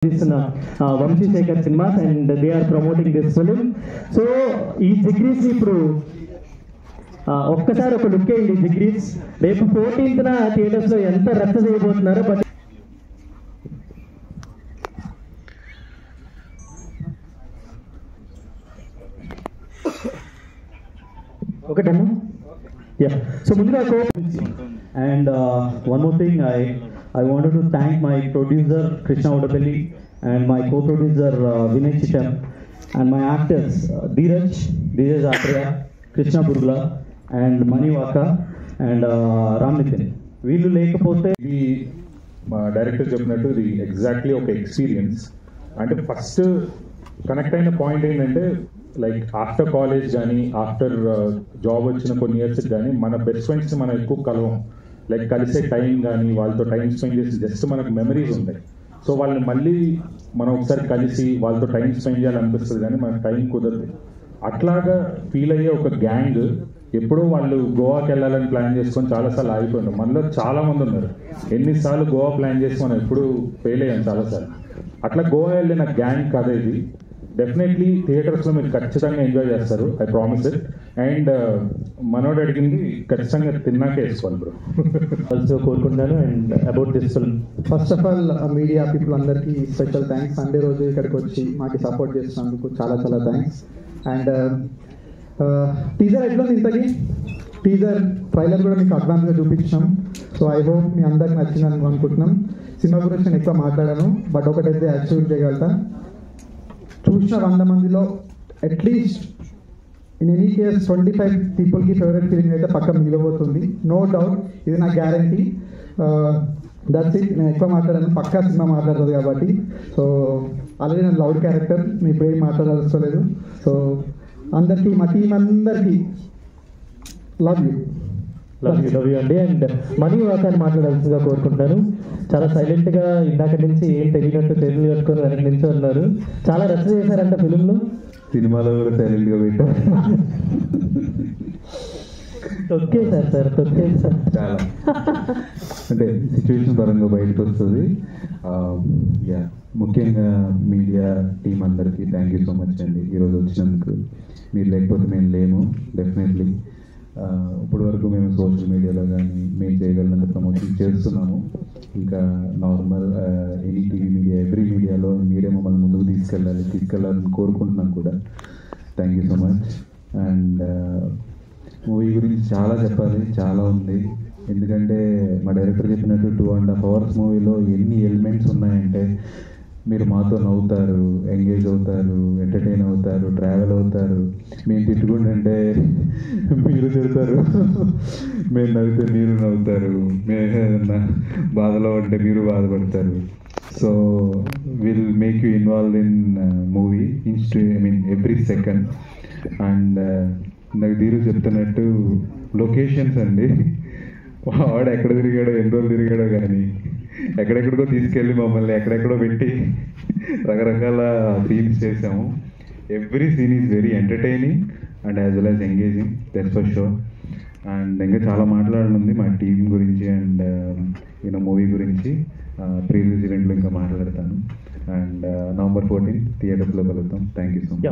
Vamshi Shekhar Cinemas and they are promoting this film. So ఈ జిగ్రీస్ ఇప్పుడు ఒక్కసారి ఒక లుక్ వేయండి. జిగ్రీస్ రేపు 14th థియేటర్స్ లో ఎంత రచ్చ చేయబోతున్నారో. బట్ ఒకటేనా? యా. సో ముందుగా and one more thing, I wanted to thank my producer Krishna Odapelli and my co-producer Vinay Chittam and my actors Dheeraj Atreya, Krishna Burgla and Mani Waka and Ram Nitin. వీళ్ళు లేకపోతే ఇది మా director చెప్పినట్టు ఇది exactly ఒక experience. అంటే first connect అయిన point ఏంటంటే లైక్ ఆఫ్టర్ కాలేజ్ కానీ ఆఫ్టర్ జాబ్ వచ్చిన కొన్ని ఇయర్స్ కానీ మన బెస్ట్ ఫ్రెండ్స్ మనం ఎక్కువ కలవం. లైక్ కలిసే టైం కానీ వాళ్ళతో టైం స్పెండ్ చేసి జస్ట్ మనకు మెమరీస్ ఉంటాయి. సో వాళ్ళని మళ్ళీ మనం ఒకసారి కలిసి వాళ్ళతో టైం స్పెండ్ చేయాలనిపిస్తుంది కానీ మనకు టైం కుదరదు. అట్లాగా ఫీల్ అయ్యే ఒక గ్యాంగ్ ఎప్పుడో వాళ్ళు గోవాకి వెళ్ళాలని ప్లాన్ చేసుకొని చాలాసార్లు ఆగిపోయినారు. మనలో చాలా మంది ఉన్నారు. ఎన్నిసార్లు గోవా ప్లాన్ చేసి మనం ఎప్పుడు ఫెయిల్ అయ్యాం చాలాసార్లు. అట్లా గోవా వెళ్ళిన గ్యాంగ్ కథ ఇది. డెఫినెట్లీ థియేటర్స్లో మీరు ఖచ్చితంగా ఎంజాయ్ చేస్తారు, ఐ ప్రామిస్ ఇట్. అండ్ మనోడు అడిగింది ఖచ్చితంగా తిన్నాకే వేసుకోవాలి బ్రో. ఆల్సో కోరుకుంటున్నాను. And about this film, first of all media people అందరికీ స్పెషల్ థ్యాంక్స్. సండే రోజు ఇక్కడికి వచ్చి మాకు సపోర్ట్ చేస్తున్నందుకు చాలా చాలా థ్యాంక్స్. అండ్ టీజర్ ఎట్లుంది? ఇంతకీ టీజర్ ట్రైలర్ కూడా మీకు అడ్వాన్స్గా చూపించాం. సో ఐ హోప్ మీ అందరికి నచ్చిందని అనుకుంటున్నాం. సినిమా గురించి నేను ఎక్కువ మాట్లాడాను, బట్ ఒకటైతే అచీవ్ చేయగలుగుతా. చూసిన 100 మందిలో అట్లీస్ట్ ఇన్ ఎనీ కేస్ 25 పీపుల్కి ఫేవరెట్ ఫీలింగ్ అయితే పక్క మిగిలిపోతుంది, నో డౌట్. ఇది నా గ్యారంటీ. That's it. నేను ఎక్కువ మాట్లాడాను, పక్కా సినిమా మాట్లాడుతుంది కాబట్టి. సో ఆల్రెడీ నేను లౌడ్ క్యారెక్టర్, మీ పేరు మాట్లాడాల్సలేదు. సో అందరికీ, మా టీం అందరికీ లవ్ యూ అండి. అండ్ మనీ వాకాన్ని మాట్లాడాల్సిందిగా కోరుకుంటున్నాను. చాలా సైలెంట్గా ఇందాక నుంచి ఏం తెలియనట్టు తెలుగు కట్టుకొని వెనక నుంచి ఉన్నారు. చాలా రచ్చ చేశారంట ఫిలింలో. సినిమాలో కూడా సైలెంట్గా పెట్టారు. తొక్కేశారు సార్, తొక్కేశారు. చాలా అంటే సిచ్యువేషన్ పరంగా బయటకు వస్తుంది. ముఖ్యంగా మీడియా టీం అందరికీ థ్యాంక్ యూ సో మచ్ అండి ఈరోజు వచ్చినందుకు. మీరు లేకపోతే మేము లేము డెఫినెట్లీ. ఇప్పటి వరకు మేము సోషల్ మీడియాలో కానీ మేము చేయగలిగినంత ప్రమోషన్ చేస్తున్నాము. ఇంకా normal any TV media, every మీడియాలో మీరే మమ్మల్ని ముందుకు తీసుకెళ్ళాలని కోరుకుంటున్నాను కూడా. Thank you so much. And movie గురించి చాలా చెప్పాలి, చాలా ఉంది. ఎందుకంటే మా డైరెక్టర్ చెప్పినట్టు 2.5 hours మూవీలో ఎన్ని ఎలిమెంట్స్ ఉన్నాయంటే మీరు మాతో నవ్వుతారు, ఎంగేజ్ అవుతారు, ఎంటర్టైన్ అవుతారు, ట్రావెల్ అవుతారు. మేము తిట్టుకుంటుంటే మీరు తిడతారు, మేము నవ్వితే మీరు నవ్వుతారు, మేము ఏదన్నా బాధలో ఉంటే మీరు బాధపడతారు. So will make you involve in movie every second. And నాకు ధీరు చెప్తున్నట్టు లొకేషన్స్ అండి, వాడు ఎక్కడ తిరిగాడో, ఎన్ని రోజులు తిరిగాడో కానీ ఎక్కడెక్కడికో తీసుకెళ్ళి మమ్మల్ని ఎక్కడెక్కడో పెట్టి రకరకాల సీన్స్ చేసాము. Every scene is very entertaining and as well as engaging, that's for sure. And ఇంకా చాలా మాట్లాడనుంది మా టీం గురించి అండ్ మూవీ గురించి. ప్రీవియస్ ఈవెంట్లో ఇంకా మాట్లాడతాను. అండ్ November 14 థియేటర్స్లో కలుద్దాం. Thank you so much.